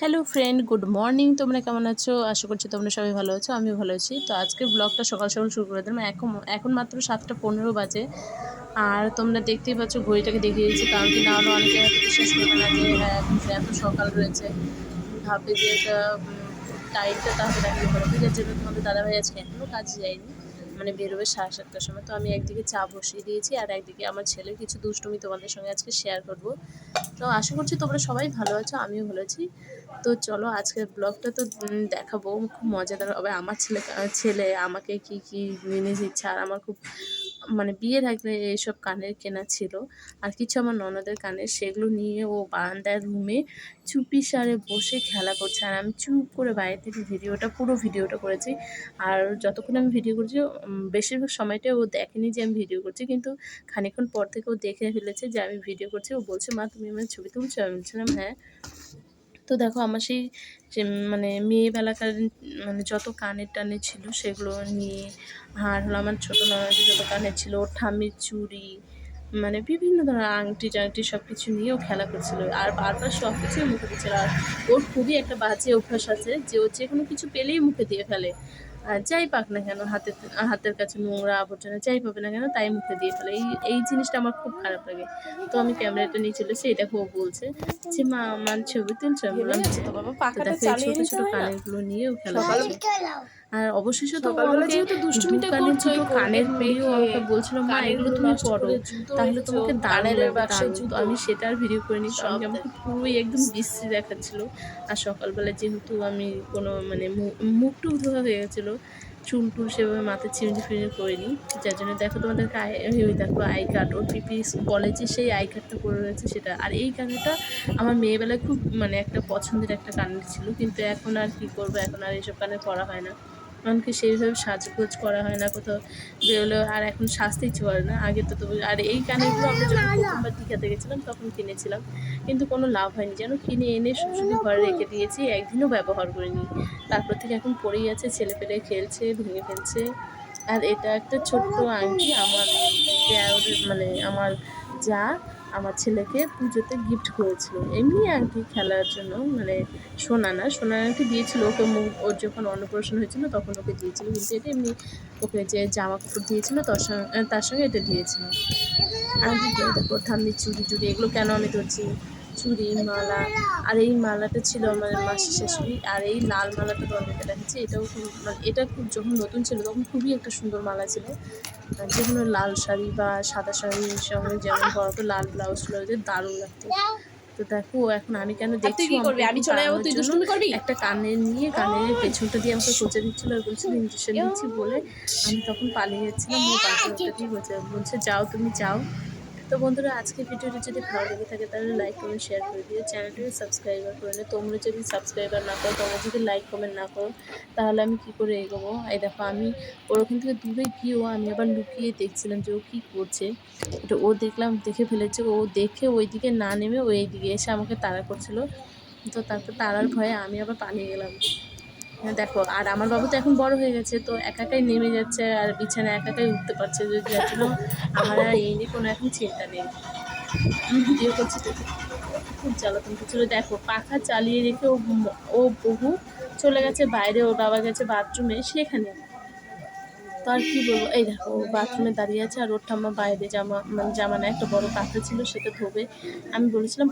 Hello friend, good morning. তোমরা কেমন আছো? আশা করছি তোমরা সবাই ভালো আছো, আমিও ভালো আছি। তো আজকের ব্লগটা সকাল সকাল শুরু করে দিলাম। এখন মাত্র 7:15 বাজে। আর তোমরা দেখতেই পাচ্ছ, ঘড়িটাকে দেখিয়ে দিচ্ছি, কারণ কি না হলে অনেকে হয়তো বিশ্বাস করবে না যে হ্যাঁ এখন এত সকাল রয়েছে, ভাববে যে এটা টাইমটা তাহলে দেখানো হবে। যার জন্য তোমাদের দাদাভাই আজকে এখনও কাজে যায়নি, মানে বেরোবে 7:30টার সময়। তো আমি একদিকে চা বসিয়ে দিয়েছি, আর একদিকে আমার ছেলের কিছু দুষ্টুমি তোমাদের সঙ্গে আজকে শেয়ার করব। তো আশা করছি তোমরা সবাই ভালো আছো, আমিও ভালো আছি। তো চলো আজকের ব্লগটা তো দেখাবো, খুব মজাদার হবে। আমার ছেলে আমাকে কি কি জিনিস দিচ্ছে, আর আমার খুব মানে বিয়ের আগে এইসব কানের কেনা ছিল, আর কিছু আমার ননদের কানের, সেগুলো নিয়ে ও বারান্দার রুমে চুপি সারে বসে খেলা করছে, আর আমি চুপ করে বাইরে থেকে পুরো ভিডিওটা করেছি। আর যতক্ষণ আমি ভিডিও করছি বেশিরভাগ সময়টা ও দেখেনি যে আমি ভিডিও করছি, কিন্তু খানিকক্ষণ পর থেকে ও দেখে ফেলেছে যে আমি ভিডিও করছি। ও বলছে, মা তুমি আমার ছবি তুলছো? আমি বলছিলাম হ্যাঁ। তো দেখো আমার সেই যে মানে মেয়েবেলাকার মানে যত কানের টানের ছিল সেগুলো নিয়ে, আর হলো আমার ছোটো ননদের যত কানের ছিল, ওর ঠাম্মির চুড়ি, মানে বিভিন্ন ধরনের আংটি টাংটি সব কিছু নিয়েও খেলা করছিল, আর বারবার সব কিছুই মুখে দিচ্ছিল। আর ওর খুবই একটা বাজে অভ্যাস আছে যে ও যে কোনো কিছু পেলেই মুখে দিয়ে ফেলে। আর যাই পাক না কেন, হাতের কাছে নোংরা আবর্জনা যাই পাবে না কেন তাই মুখে দিয়ে ফেলে। এই জিনিসটা আমার খুব খারাপ লাগে। তো আমি ক্যামেরাটা নিয়ে চলে এসে এটা খুব বলছে যে মা আমার ছবি তুলছো? আমি বললাম হ্যাঁ। তো বাবা তো পাখাটা দেখো এই চালিয়ে ছোটো নিতে ছোটো হয় না? কানেরগুলো নিয়েও খেলা সকাল করছে। আর অবশেষে তো ও সকালবেলা আমাকে যেহেতু দু দুষ্টুমিটা কানের করছো, দুটো এই কানের কোলগেট পরিয়েও মেখে আমাকে বলছিল, মা এগুলো কানেরগুলো তুমি নষ্ট পরো, করে জুতো তাহলে রেখেছো, তোমাকে দারুণ কানেরের লাগবে বাক্সে দারুণ। তো জুতো আমি সেটা আর ভিডিও করিনি, কারণ সব কি আমাকে দেখো। পুরোই একদম বিশ্রী দেখাচ্ছিল। আর সকালবেলা যেহেতু আমি কোনো মানে মুখ টুক ধোয়া হয়ে গেছিলো, চুল টুল সেভাবে মাথায় চিরুনি ফিরুনি করিনি, যার জন্য দেখো তোমাদেরকে ওই দেখো আই কার্ড, ওর পিপি কলেজে সেই আই কার্ডটা পড়ে রয়েছে সেটা। আর এই কানেরটা আমার মেয়েবেলায় খুব মানে একটা পছন্দের একটা কানের ছিল, কিন্তু এখন আর কি করবো, এখন আর এইসব কানের পরা হয় না। এমনকি সেইভাবে সাজগোজ করা হয় না, কোথাও বেরোলেও আর এখন সাজতে ইচ্ছে করে না। আগে তো তবু, আর এই কানেরগুলো আমরা যখন প্রথমবার দীঘাতে গেছিলাম তখন কিনেছিলাম, কিন্তু কোনো লাভ হয়নি, যেন কিনে এনে শুধু ঘরে রেখে দিয়েছি, একদিনও ব্যবহার করিনি। তারপর থেকে এখন পড়েই আছে, ছেলে পেলে খেলছে, ভেঙে ফেলছে। আর এটা একটা ছোট্ট আংটি আমার মানে আমার যা আমার ছেলেকে পুজোতে গিফট করেছিল, এমনি আংটি খেলার জন্য, মানে সোনার আংটি দিয়েছিল ওকে, ওর যখন অন্নপ্রাশন হয়েছিল তখন ওকে দিয়েছিল, কিন্তু এটা এমনি ওকে যে জামা কাপড় দিয়েছিল তার সঙ্গে এটা দিয়েছিল। আর দেখো ঠাম্মির চুড়ি টুড়ি এগুলো কেন আমি ধরছি, চুড়ি মালা। আর এই মালাটা ছিল আমার মাসির শাশুড়ি, আর এই লাল মালাটা তোমাদেরকে দেখাচ্ছি, এটাও খুব মানে এটা খুব যখন নতুন ছিল তখন খুবই একটা সুন্দর মালা ছিল। যে কোনো লাল শাড়ি বা সাদা শাড়ির সঙ্গে যেমন পরাতো, লাল ব্লাউজ ব্লাউজে দারুণ লাগতো। তো দেখো এখন আমি কেন আর তুই দেখছি, কি আমাকে করবি? আমি এরকম চলে যাবো, তাড়ানোর তুই জন্য দুষ্টুমি করবি? একটা কানের পেছনটা দিয়ে আমাকে কোচে দিচ্ছিল, আর বলছিল ইঞ্জেকশন দিচ্ছি বলে। আমি তখন পালিয়ে যাচ্ছিলাম, ও পাশে দিয়ে বলছে যাও তুমি যাও। তো বন্ধুরা, আজকের ভিডিওটি যদি ভালো লেগে থাকে তাহলে লাইক কমেন্ট শেয়ার করে দিও, চ্যানেলটিকে সাবস্ক্রাইবার করে নিও। তোমরা যদি সাবস্ক্রাইবার না করো, তোমরা যদি লাইক কমেন্ট না করো, তাহলে আমি কি করে এগোবো? এই দেখো আমি ওর ওখান থেকে দূরে গিয়েও আমি আবার লুকিয়ে দেখছিলাম যে ও কী করছে। এটা ও দেখে ফেলেছে, ও দেখে ওই দিকে না নেমে ও এই দিকে এসে আমাকে তাড়া করছিল। তো তারপর তাড়ার ভয়ে আমি আবার পালিয়ে গেলাম। হ্যাঁ দেখো, আর আমার বাবু তো এখন বড় হয়ে গেছে, তো একাই নেমে যাচ্ছে, আর বিছানায় একাই উঠতে পারছে, যার জন্য আমার আর এই নিয়ে কোনো এখন চিন্তা নেই। আমি ভিডিও করছি তো খুব জ্বালাতন করছিল। দেখো পাখা চালিয়ে রেখে ও বহু চলে গেছে বাইরে, ওর বাবা গেছে বাথরুমে, সেখানে তো আর কি বলবো। এই দেখো বাথরুমে দাঁড়িয়ে আছে, আর ওর ঠাম্মা বাইরে জামা না একটা বড় কাঁথা ছিল সেটা ধোবে। আমি বলেছিলাম